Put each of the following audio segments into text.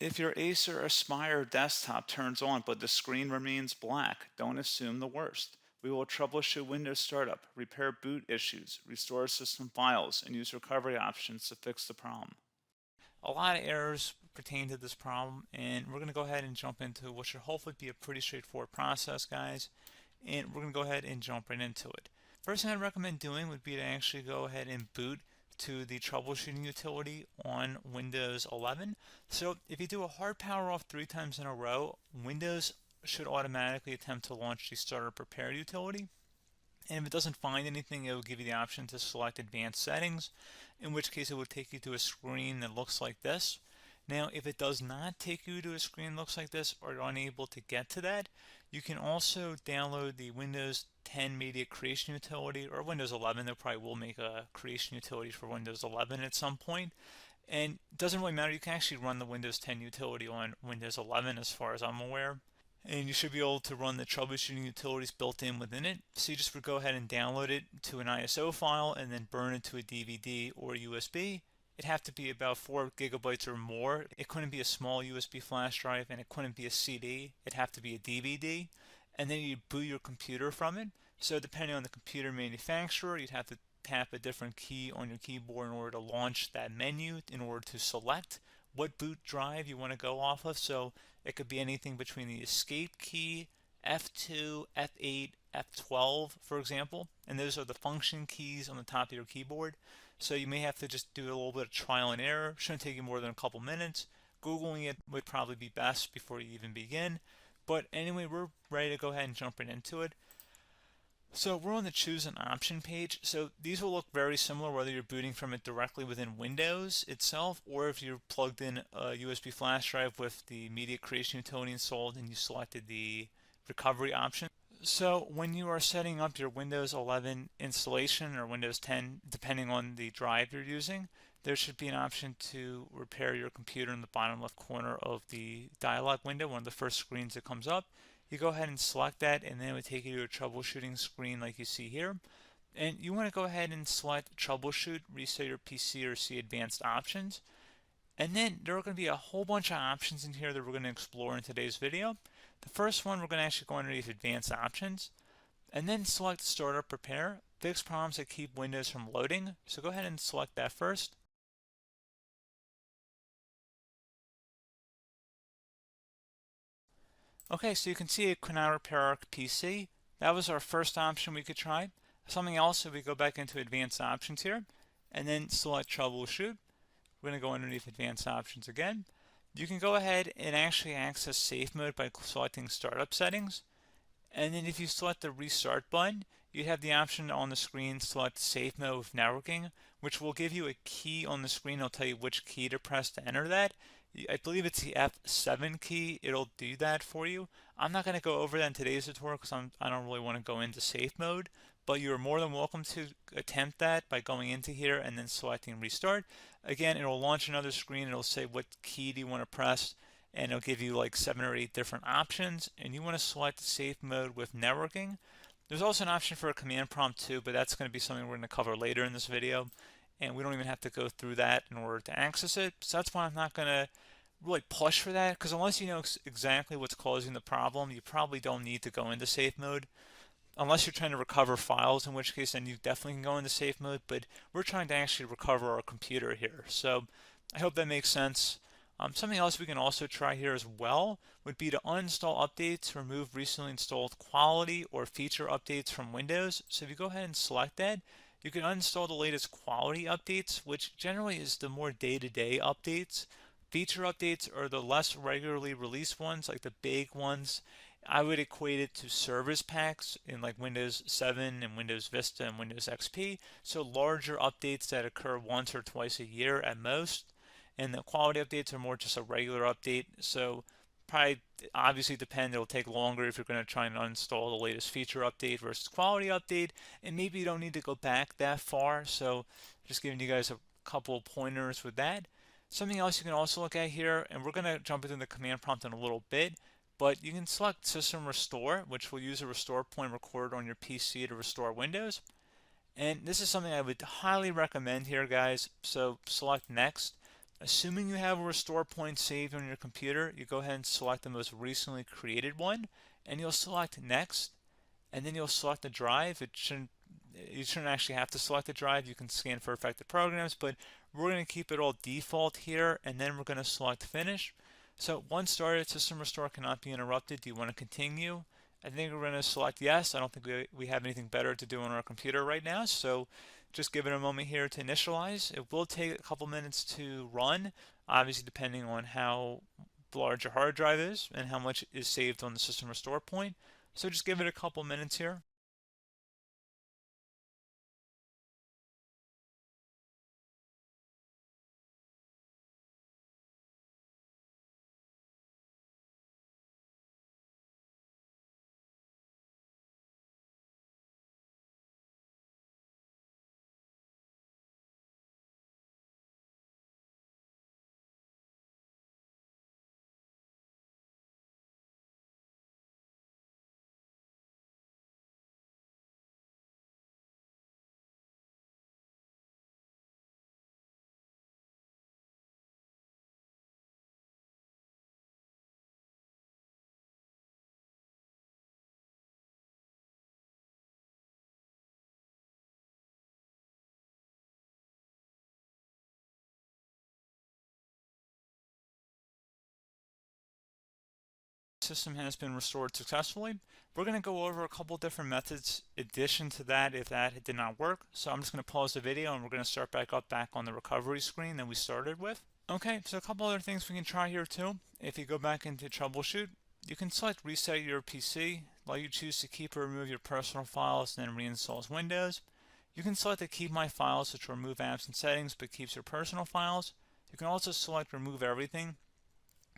If your Acer Aspire desktop turns on but the screen remains black, don't assume the worst. We will troubleshoot Windows startup, repair boot issues, restore system files, and use recovery options to fix the problem. A lot of errors pertain to this problem, and we're going to go ahead and jump into what should hopefully be a pretty straightforward process, guys. And we're going to go ahead and jump right into it. First thing I'd recommend doing would be to actually go ahead and boot to the troubleshooting utility on Windows 11. So if you do a hard power off 3 times in a row, Windows should automatically attempt to launch the startup repair utility. And if it doesn't find anything, it will give you the option to select advanced settings, in which case it will take you to a screen that looks like this. Now, if it does not take you to a screen that looks like this, or you're unable to get to that, you can also download the Windows 10 Media Creation Utility, or Windows 11. They probably will make a creation utility for Windows 11 at some point. And it doesn't really matter. You can actually run the Windows 10 utility on Windows 11 as far as I'm aware. And you should be able to run the troubleshooting utilities built in within it. So you just would go ahead and download it to an ISO file and then burn it to a DVD or USB. It'd have to be about 4 gigabytes or more. It couldn't be a small USB flash drive, and it couldn't be a CD. It'd have to be a DVD. And then you'd boot your computer from it. So depending on the computer manufacturer, you'd have to tap a different key on your keyboard in order to launch that menu, in order to select what boot drive you want to go off of. So it could be anything between the escape key, F2, F8, F12, for example, and those are the function keys on the top of your keyboard. So you may have to just do a little bit of trial and error. Shouldn't take you more than a couple minutes. Googling it would probably be best before you even begin. But anyway, we're ready to go ahead and jump right into it. So we're on the choose an option page. So these will look very similar whether you're booting from it directly within Windows itself, or if you're plugged in a USB flash drive with the media creation utility installed and you selected the recovery option. So when you are setting up your Windows 11 installation or Windows 10, depending on the drive you're using, there should be an option to repair your computer in the bottom left corner of the dialog window, one of the first screens that comes up. You go ahead and select that, and then it would take you to a troubleshooting screen like you see here. And you want to go ahead and select troubleshoot, reset your PC, or see advanced options. And then there are going to be a whole bunch of options in here that we're going to explore in today's video. The first one, we're going to actually go underneath advanced options and then select startup repair, fix problems that keep Windows from loading. So go ahead and select that first. Okay, so you can see it cannot repair our PC. That was our first option we could try. Something else, if we go back into advanced options here and then select troubleshoot, we're going to go underneath advanced options again. You can go ahead and actually access safe mode by selecting startup settings. And then if you select the restart button, you have the option on the screen select safe mode with networking, which will give you a key on the screen. It'll tell you which key to press to enter that. I believe it's the F7 key. It'll do that for you. I'm not going to go over that in today's tutorial because I don't really want to go into safe mode, but you're more than welcome to attempt that by going into here and then selecting restart. Again, it'll launch another screen. It'll say what key do you want to press, and it'll give you like 7 or 8 different options, and you want to select safe mode with networking. There's also an option for a command prompt too, but that's going to be something we're going to cover later in this video, and we don't even have to go through that in order to access it. So that's why I'm not going to really push for that, because unless you know exactly what's causing the problem, you probably don't need to go into safe mode. Unless you're trying to recover files, in which case then you definitely can go into safe mode, but we're trying to actually recover our computer here. So I hope that makes sense. Something else we can also try here as well would be to uninstall updates, remove recently installed quality or feature updates from Windows. So if you go ahead and select that, you can uninstall the latest quality updates, which generally is the more day-to-day updates. Feature updates are the less regularly released ones, like the big ones. I would equate it to service packs in like Windows 7 and Windows Vista and Windows XP. So larger updates that occur once or twice a year at most. And the quality updates are more just a regular update. So probably obviously depend, it'll take longer if you're going to try and uninstall the latest feature update versus quality update. And maybe you don't need to go back that far. So just giving you guys a couple of pointers with that. Something else you can also look at here, and we're going to jump into the command prompt in a little bit, but you can select System Restore, which will use a restore point recorded on your PC to restore Windows. And this is something I would highly recommend here, guys. So select Next. Assuming you have a restore point saved on your computer, you go ahead and select the most recently created one, and you'll select next, and then you'll select the drive. You shouldn't actually have to select the drive. You can scan for affected programs, but we're going to keep it all default here, and then we're going to select finish. So once started, system restore cannot be interrupted. Do you want to continue? I think we're going to select yes. I don't think we have anything better to do on our computer right now, so just give it a moment here to initialize. It will take a couple minutes to run, obviously depending on how large your hard drive is and how much is saved on the system restore point. So just give it a couple minutes here. System has been restored successfully. We're going to go over a couple different methods in addition to that if that did not work. So I'm just going to pause the video and we're going to start back on the recovery screen that we started with. Okay, so a couple other things we can try here too. If you go back into troubleshoot, you can select reset your PC, while you choose to keep or remove your personal files and then reinstalls Windows. You can select to keep my files, which will remove apps and settings but keeps your personal files. You can also select remove everything,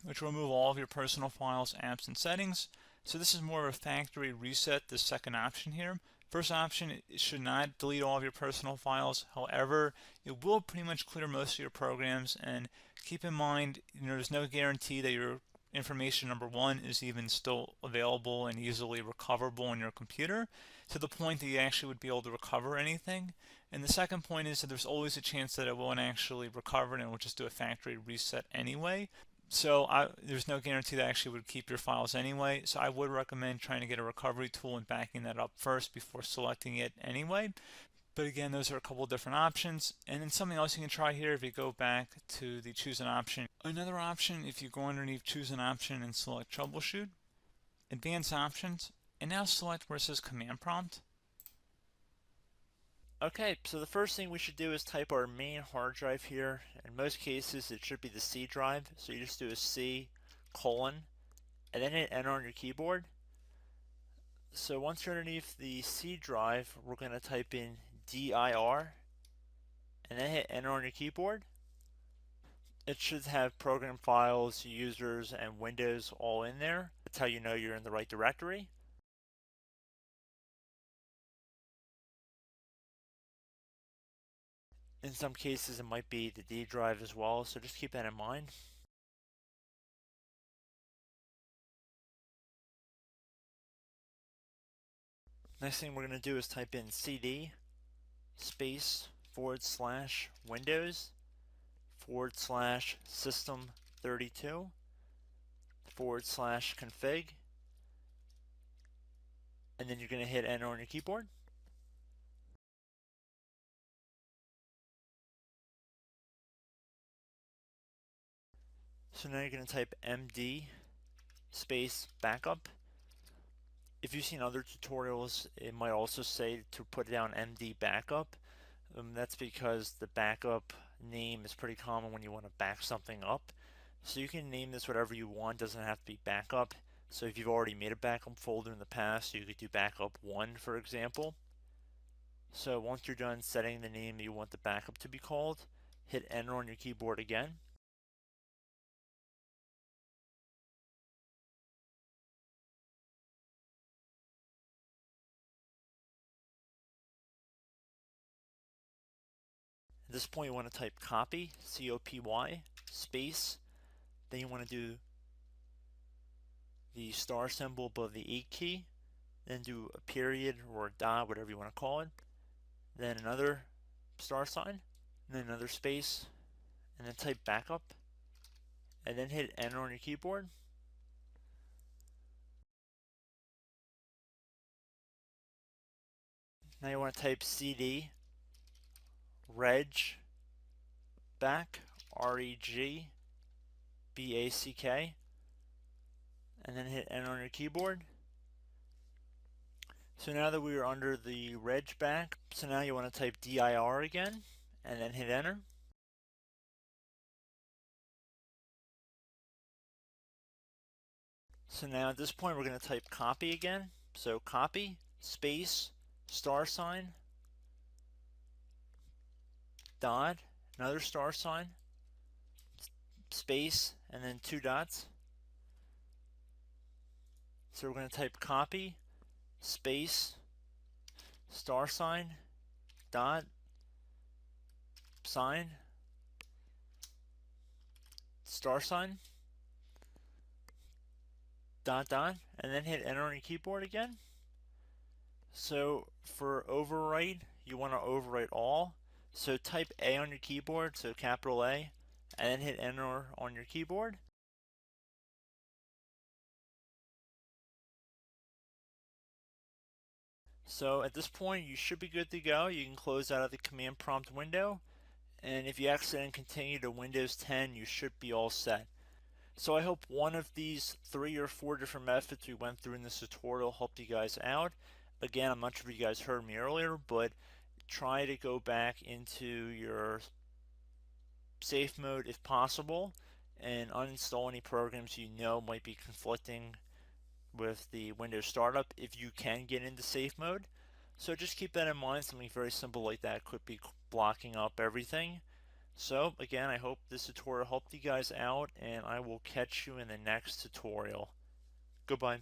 which will remove all of your personal files, apps, and settings. So this is more of a factory reset, the second option here. First option, it should not delete all of your personal files. However, it will pretty much clear most of your programs, and keep in mind, there's no guarantee that your information, number one, is even still available and easily recoverable on your computer to the point that you actually would be able to recover anything. And the second point is that there's always a chance that it won't actually recover and it will just do a factory reset anyway. So there's no guarantee that actually would keep your files anyway. So I would recommend trying to get a recovery tool and backing that up first before selecting it anyway. But again, those are a couple different options. And then something else you can try here if you go back to the choose an option. Another option, if you go underneath choose an option and select troubleshoot, advanced options, and now select where it says command prompt. Okay, so the first thing we should do is type our main hard drive here. In most cases, it should be the C drive. So you just do a C colon and then hit enter on your keyboard. So once you're underneath the C drive, we're going to type in dir and then hit enter on your keyboard. It should have program files, users, and Windows all in there. That's how you know you're in the right directory. In some cases, it might be the D drive as well, so just keep that in mind. Next thing we're going to do is type in cd space /Windows /system32 /config, and then you're going to hit enter on your keyboard. So now you're going to type md space backup. If you've seen other tutorials, it might also say to put down md backup. That's because the backup name is pretty common when you want to back something up. So you can name this whatever you want, doesn't have to be backup. So if you've already made a backup folder in the past, you could do backup 1, for example. So once you're done setting the name you want the backup to be called, hit enter on your keyboard again. At this point you want to type copy, C-O-P-Y, space, then you want to do the star symbol above the 8 key, then do a period or a dot, whatever you want to call it, then another star sign, and then another space, and then type backup, and then hit enter on your keyboard. Now you want to type cd reg back, REGBACK, and then hit enter on your keyboard. So now that we are under the reg back, so now you want to type dir again, and then hit enter. So now at this point we're going to type copy again. So copy, space, $, dot, another $, space, and then 2 dots. So we're going to type copy, space, $, dot, sign, $, dot, dot, and then hit enter on your keyboard again. So for overwrite, you want to overwrite all. So type A on your keyboard, so capital A, and then hit enter on your keyboard. So at this point you should be good to go. You can close out of the command prompt window, and if you accidentally continue to Windows 10 you should be all set. So I hope one of these 3 or 4 different methods we went through in this tutorial helped you guys out. Again, I'm not sure if you guys heard me earlier, but try to go back into your safe mode if possible and uninstall any programs you know might be conflicting with the Windows startup if you can get into safe mode. So just keep that in mind. Something very simple like that could be blocking up everything. So again, I hope this tutorial helped you guys out, and I will catch you in the next tutorial. Goodbye.